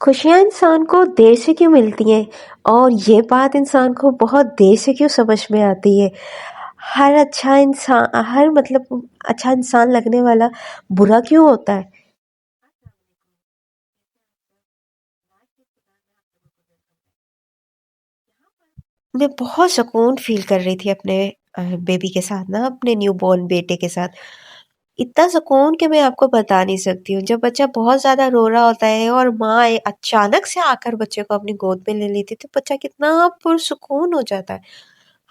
खुशियाँ इंसान को देर से क्यों मिलती हैं और ये बात इंसान को बहुत देर से क्यों समझ में आती है। हर मतलब अच्छा इंसान लगने वाला बुरा क्यों होता है। मैं बहुत सुकून फ़ील कर रही थी अपने बेबी के साथ ना, अपने न्यूबॉर्न बेटे के साथ। इतना सुकून कि मैं आपको बता नहीं सकती हूँ। जब बच्चा बहुत ज़्यादा रो रहा होता है और माँ अचानक से आकर बच्चे को अपनी गोद में ले लेती है, तो बच्चा कितना पुरसुकून हो जाता है।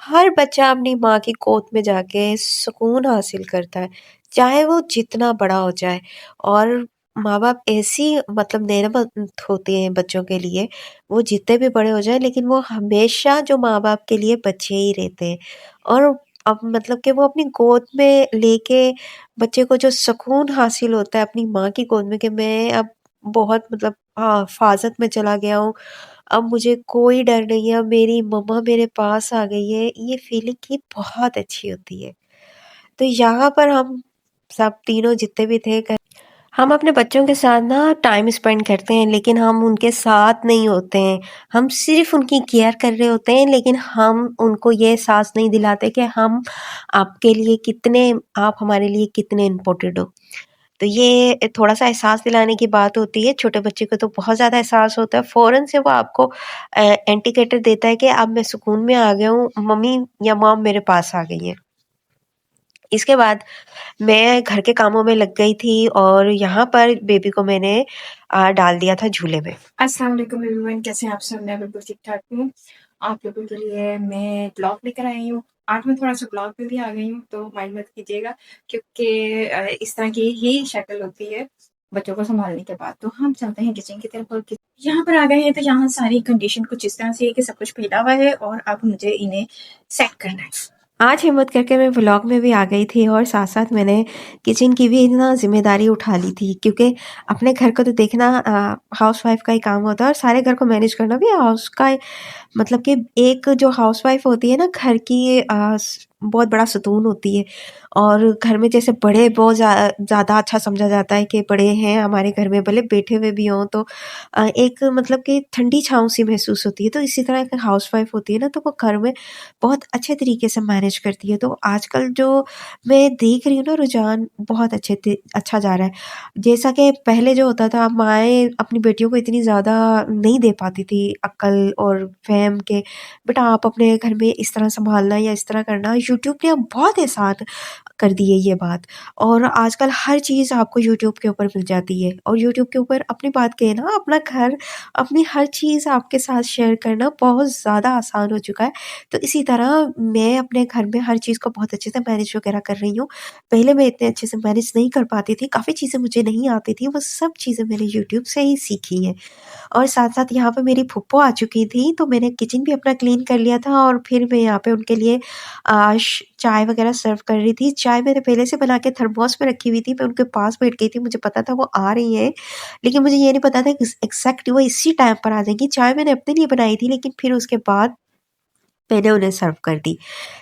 हर बच्चा अपनी माँ की गोद में जाके सुकून हासिल करता है, चाहे वो जितना बड़ा हो जाए। और माँ-बाप ऐसी मतलब नेमत होते हैं बच्चों के लिए, वो जितने भी बड़े हो जाएँ लेकिन वो हमेशा जो माँ-बाप के लिए बच्चे ही रहते हैं। और अब मतलब कि वो अपनी गोद में लेके बच्चे को जो सुकून हासिल होता है अपनी माँ की गोद में, कि मैं अब बहुत मतलब हिफ़ाज़त में चला गया हूँ। अब मुझे कोई डर नहीं है, अब मेरी मम्मा मेरे पास आ गई है, ये फ़ीलिंग ही बहुत अच्छी होती है। तो यहाँ पर हम सब तीनों जितने भी थे, हम अपने बच्चों के साथ ना टाइम स्पेंड करते हैं, लेकिन हम उनके साथ नहीं होते हैं। हम सिर्फ़ उनकी केयर कर रहे होते हैं, लेकिन हम उनको ये एहसास नहीं दिलाते कि हम आपके लिए कितने आप हमारे लिए कितने इम्पोर्टेंट हो। तो ये थोड़ा-सा एहसास दिलाने की बात होती है। छोटे बच्चे को तो बहुत ज़्यादा एहसास होता है, फ़ौरन से वो आपको इंडिकेटर देता है कि अब मैं सुकून में आ गया हूँ, मम्मी या मॉम मेरे पास आ गई हैं। इसके बाद मैं घर के कामों में लग गई थी और यहाँ पर बेबी को मैंने डाल दिया था झूले में। अस्सलाम वालेकुम एवरीवन, कैसे हैं आप सब? मैं बिल्कुल ठीक-ठाक हूँ। आप लोगों के लिए मैं ब्लॉग लेकर आई हूँ। आज मैं थोड़ा-सा ब्लॉग में भी आ गई हूँ, तो माइंड मत कीजिएगा क्योंकि इस तरह की ही शक्ल होती है बच्चों को सँभालने के बाद। तो हम चलते हैं किचन की तरफ और यहाँ पर आ गए हैं, तो यहाँ सारी कंडीशन कुछ इस तरह से है कि सब कुछ फैला हुआ है और अब मुझे इन्हें सेट करना है। आज हिम्मत करके मैं व्लॉग में भी आ गई थी और साथ-साथ मैंने किचन की भी ना ज़िम्मेदारी उठा ली थी, क्योंकि अपने घर को तो देखना हाउसवाइफ़ का ही काम होता है और सारे घर को मैनेज करना भी हाउस का मतलब कि एक जो हाउसवाइफ़ होती है ना, घर की बहुत बड़ा सुतून होती है। और घर में जैसे बड़े बहुत ज़्यादा अच्छा समझा जाता है कि बड़े हैं हमारे घर में, भले बैठे हुए भी हों तो एक मतलब कि ठंडी छाँव सी महसूस होती है। तो इसी तरह एक हाउसवाइफ़ होती है ना, तो वो घर में बहुत अच्छे तरीके से मैनेज करती है। तो आजकल जो मैं देख रही हूँ ना, रुझान बहुत अच्छा जा रहा है। जैसा कि पहले जो होता था, माएँ अपनी बेटियों को इतनी ज़्यादा नहीं दे पाती थी अक्ल और फ़हम के, बेटा आप अपने घर में इस तरह सँभालना या इस तरह करना। यूट्यूब ने अब बहुत आसान कर दी है ये बात। और आजकल हर चीज़ आपको यूट्यूब के ऊपर मिल जाती है और यूट्यूब के ऊपर अपनी बात कहें ना, अपना घर, अपनी हर चीज़ आपके साथ शेयर करना बहुत ज़्यादा आसान हो चुका है। तो इसी तरह मैं अपने घर में हर चीज़ को बहुत अच्छे से मैनेज वगैरह कर रही हूँ। पहले मैं इतने अच्छे से मैनेज नहीं कर पाती थी, काफ़ी चीज़ें मुझे नहीं आती थी, वो सब चीज़ें मैंने यूट्यूब से ही सीखी हैं। और साथ-साथ यहाँ पे मेरी फूप्पो आ चुकी थी, तो मैंने किचन भी अपना क्लीन कर लिया था और फिर मैं यहाँ पे उनके लिए श चाय वगैरह सर्व कर रही थी। चाय मैंने पहले से बना के थर्मोस में रखी हुई थी, मैं उनके पास बैठ गई थी, मुझे पता था वो आ रही हैं, लेकिन मुझे ये नहीं पता था एग्ज़ैक्ट वो इसी टाइम पर आ जाएँगी। चाय मैंने अपने लिए बनाई थी, लेकिन फिर उसके बाद मैंने उन्हें सर्व कर दी।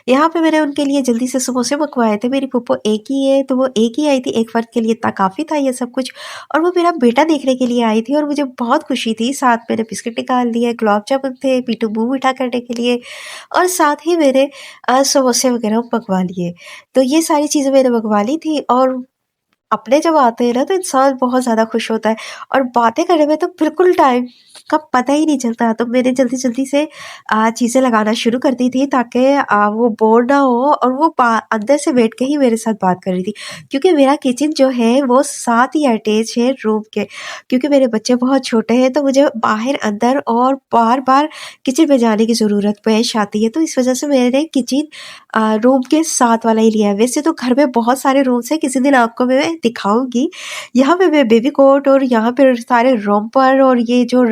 यहाँ पे मैंने उनके लिए जल्दी से समोसे मँगवाए थे, मेरी फूफो एक ही है, तो वो एक ही आई थी, एक फर्द के लिए इतना काफ़ी था ये सब कुछ। और वो मेरा बेटा देखने के लिए आई थी और मुझे बहुत खुशी थी। साथ मैंने बिस्किट निकाल दिए, गुलाब जामुन थे, पीटू मुँह मीठा करने के लिए और साथ ही मैंने समोसे वगैरह मँगवा लिए। तो ये सारी चीज़ें मैंने मँगवा ली थी और अपने जब आते हैं ना, तो इंसान बहुत ज़्यादा खुश होता है और बातें करने में तो बिल्कुल टाइम का पता ही नहीं चलता। तो मैंने जल्दी-जल्दी से चीज़ें लगाना शुरू कर दी थी, ताकि वो बोर ना हो और वो अंदर से बैठ के ही मेरे साथ बात कर रही थी। क्योंकि मेरा किचन जो है वो साथ ही अटैच है रूम के। क्योंकि मेरे बच्चे बहुत छोटे हैं, तो मुझे बाहर अंदर और बार-बार किचन में जाने की ज़रूरत पेश आती है। तो इस वज़ह से मैंने किचन रूम के साथ वाला ही लिया है। वैसे तो घर में बहुत सारे रूम्स हैं, किसी दिन आपको मैं दिखाऊँगी। यहाँ पे मैं बेबी कोट और यहाँ पे सारे रोम्पर और ये जो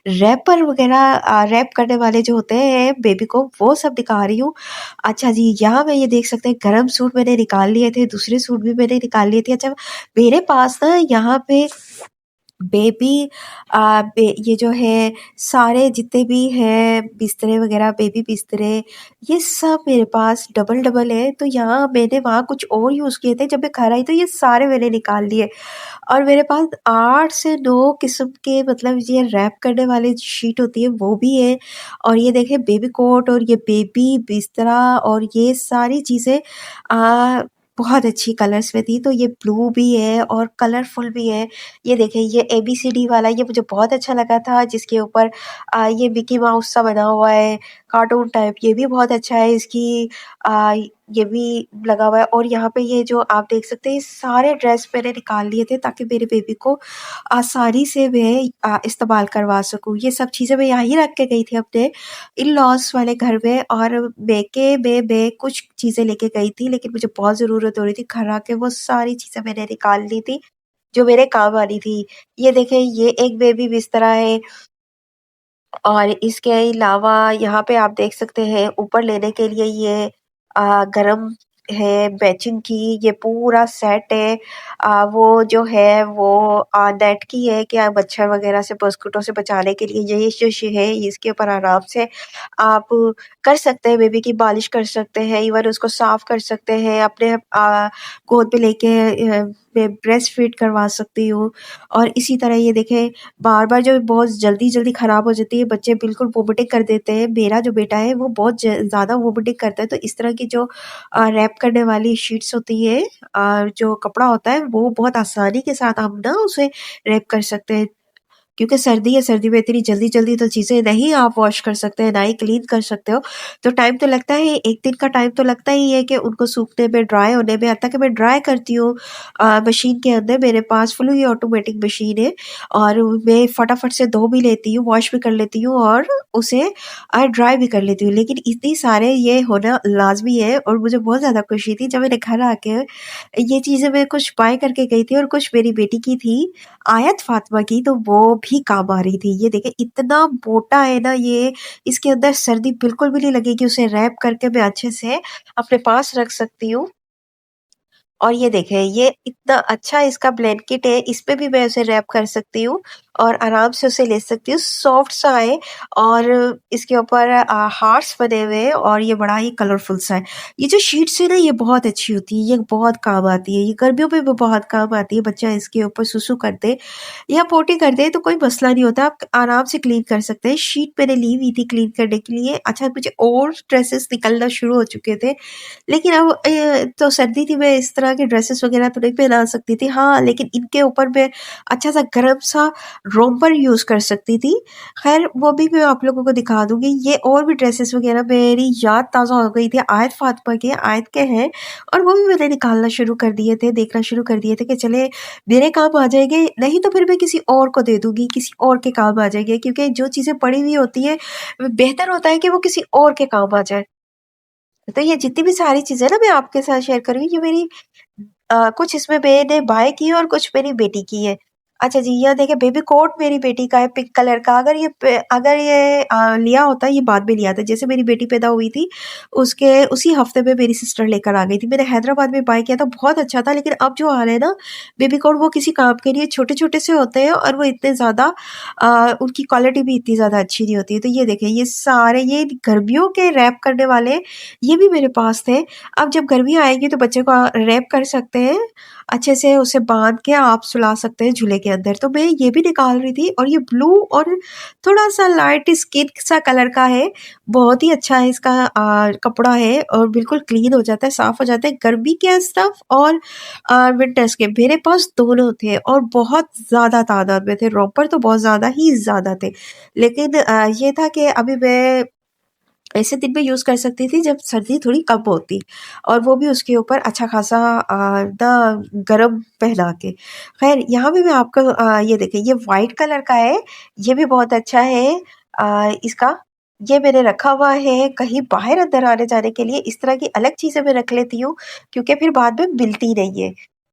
रैपर वग़ैरह रैप करने वाले जो होते हैं बेबी को, वो सब दिखा रही हूँ। अच्छा जी, यहाँ पे ये देख सकते हैं गरम सूट मैंने निकाल लिए थे, दूसरे सूट भी मैंने निकाल लिए थे। अच्छा, मेरे पास ना यहाँ पे बेबी ये जो है सारे जितने भी हैं बिस्तरे वगैरह बेबी बिस्तरे, ये सब मेरे पास डबल-डबल है। तो यहाँ मैंने वहाँ कुछ और यूज़ किए थे, जब मैं घर आई तो ये सारे मैंने निकाल लिए। और मेरे पास 8 से 9 किस्म के मतलब ये रैप करने वाली शीट होती है वो भी है। और ये देखिए बेबी कोट और ये बेबी बिस्तरा और ये सारी चीज़ें बहुत अच्छी कलर्स में थी। तो ये ब्लू भी है और कलरफुल भी है। ये देखिए ये एबीसीडी वाला ये मुझे बहुत अच्छा लगा था, जिसके ऊपर ये मिकी माउस सा बना हुआ है, कार्टून टाइप, ये भी बहुत अच्छा है। इसकी ये भी लगा हुआ है और यहाँ पे ये जो आप देख सकते हैं, ये सारे ड्रेस मैंने निकाल लिए थे ताकि मेरे बेबी को आसानी से मैं इस्तेमाल करवा सकूँ। ये सब चीज़ें मैं यहाँ ही रख के गई थी अपने इन-लॉज़ वाले घर में, और मैके में मैं कुछ चीज़ें लेके गई थी, लेकिन मुझे बहुत ज़रूरत हो रही थी। घर आके वो सारी चीज़ें मैंने निकाल ली थी, जो मेरे काम आनी थी। ये देखें, ये एक बेबी बिस्तरा है और इसके अलावा यहाँ पे आप देख सकते हैं ऊपर लेने के लिए ये गरम है मैचिंग की, ये पूरा सेट है। वो जो है वो नेट की है कि मच्छर वगैरह से, मॉस्किटो से बचाने के लिए ये जो है इसके ऊपर आराम से आप कर सकते हैं, बेबी की मालिश कर सकते हैं, इवन उसको साफ कर सकते हैं, अपने गोद में लेके मैं ब्रेस्ट फीड करवा सकती हूँ। और इसी तरह ये देखें, बार-बार जो बहुत जल्दी-जल्दी खराब हो जाती है, बच्चे बिल्कुल वोमिटिंग कर देते हैं। मेरा जो बेटा है वो बहुत ज़्यादा वोमिटिंग करता है, तो इस तरह की जो रैप करने वाली शीट्स होती है, जो कपड़ा होता है वो बहुत आसानी के साथ हम ना उसे रैप कर सकते हैं। क्योंकि सर्दी है, सर्दी में इतनी जल्दी-जल्दी तो चीज़ें नहीं आप वॉश कर सकते हैं, ना ही क्लीन कर सकते हो। तो टाइम तो लगता है, 1 दिन का टाइम तो लगता ही है कि उनको सूखने में, ड्राई होने में। हत्ता कि मैं ड्राई करती हूँ मशीन के अंदर, मेरे पास फुल्ली ऑटोमेटिक मशीन है और मैं फटाफट से धो भी लेती हूँ, वॉश भी कर लेती हूँ और उसे ड्राई भी कर लेती हूँ। लेकिन इतनी सारे ये होना लाज़मी है और मुझे बहुत ज़्यादा खुशी थी जब मैंने घर आके ये चीज़ें मैं कुछ बाय करके गई थी और कुछ मेरी बेटी की थी, आयत फ़ातिमा की, तो वो भी काम आ रही थी। ये देखिए इतना मोटा है ना ये, इसके अंदर सर्दी बिल्कुल भी नहीं लगेगी, उसे रैप करके मैं अच्छे से अपने पास रख सकती हूँ। और ये देखें, ये इतना अच्छा इसका ब्लैंकेट है, इस पे भी मैं उसे रैप कर सकती हूँ और आराम से उसे ले सकती हूँ। सॉफ्ट सा है और इसके ऊपर हार्ट्स बने हुए हैं और ये बड़ा ही कलरफुल सा है। ये जो शीट्स है ना, ये बहुत अच्छी होती है, ये बहुत काम आती है, ये गर्मियों में भी बहुत काम आती है। बच्चा इसके ऊपर सुसु कर दे या पोटी कर दे तो कोई मसला नहीं होता, आप आराम से क्लीन कर सकते हैं। शीट मैंने ली हुई थी क्लीन करने के लिए। अच्छा, मुझे और ड्रेसेस निकलना शुरू हो चुके थे, लेकिन अब तो सर्दी थी, मैं इस तरह के ड्रेसेस वगैरह तो नहीं पहना सकती थी। हाँ, लेकिन इनके ऊपर मैं अच्छा-सा गरम-सा रोम्पर यूज़ कर सकती थी। ख़ैर वो भी मैं आप लोगों को दिखा दूँगी। ये और भी ड्रेसेस वगैरह मेरी याद ताज़ा हो गई थी आयत फ़ातिमा के, आयत के हैं और वो भी मैंने निकालना शुरू कर दिए थे, देखना शुरू कर दिए थे कि चले मेरे काम आ जाएँगे, नहीं तो फिर मैं किसी और को दे दूँगी, किसी और के काम आ जाएँगे, क्योंकि जो चीज़ें पड़ी हुई होती हैं, बेहतर होता है कि वो किसी और के काम आ जाए। तो ये जितनी भी सारी चीज़ें ना मैं आपके साथ शेयर कर रही हूँ, ये मेरी कुछ इसमें मैंने बाय की है और कुछ मेरी बेटी की है। अच्छा जी, यह देखिए बेबी कोट मेरी बेटी का है पिंक कलर का। अगर ये लिया होता, ये बाद में लिया था। जैसे मेरी बेटी पैदा हुई थी, उसके उसी हफ्ते में मेरी सिस्टर लेकर आ गई थी। मैंने हैदराबाद में बाय किया था, बहुत अच्छा था। लेकिन अब जो आ रहे हैं ना बेबी कोट, वो किसी काम के लिए छोटे-छोटे से होते हैं और वो इतने ज़्यादा उनकी क्वालिटी भी इतनी ज़्यादा अच्छी नहीं होती है। तो ये देखिए, ये सारे ये गर्मियों के रैप करने वाले, ये भी मेरे पास थे। अब जब गर्मियाँ आएँगी तो बच्चे को रैप कर सकते हैं, अच्छे से उसे बाँध के आप सुला सकते हैं झूले के अंदर। तो मैं ये भी निकाल रही थी और ये ब्लू और थोड़ा-सा लाइट स्किन सा कलर का है, बहुत ही अच्छा है इसका कपड़ा है और बिल्कुल क्लीन हो जाता है, साफ़ हो जाता है। गर्मी के स्टफ़ और विंटर्स के मेरे पास दोनों थे और बहुत ज़्यादा तादाद में थे, रॉपर तो बहुत ज़्यादा ही ज़्यादा थे। लेकिन ये था कि अभी मैं ऐसे दिन में यूज़ कर सकती थी जब सर्दी थोड़ी कम होती और वो भी उसके ऊपर अच्छा खासा ना गरम पहना के। ख़ैर यहाँ भी मैं आपको ये देखिए, ये व्हाइट कलर का है, ये भी बहुत अच्छा है इसका। ये मैंने रखा हुआ है कहीं बाहर अंदर आने-जाने के लिए, इस तरह की अलग चीज़ें मैं रख लेती हूँ क्योंकि फिर बाद में मिलती नहीं है।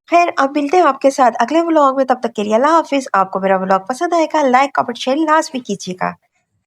ख़ैर, अब मिलते हैं आपके साथ अगले व्लॉग में, तब तक के लिए अल्लाह हाफ़िज़। आपको मेरा व्लॉग पसंद आएगा, लाइक, कमेंट, शेयर लाज़मी कीजिएगा।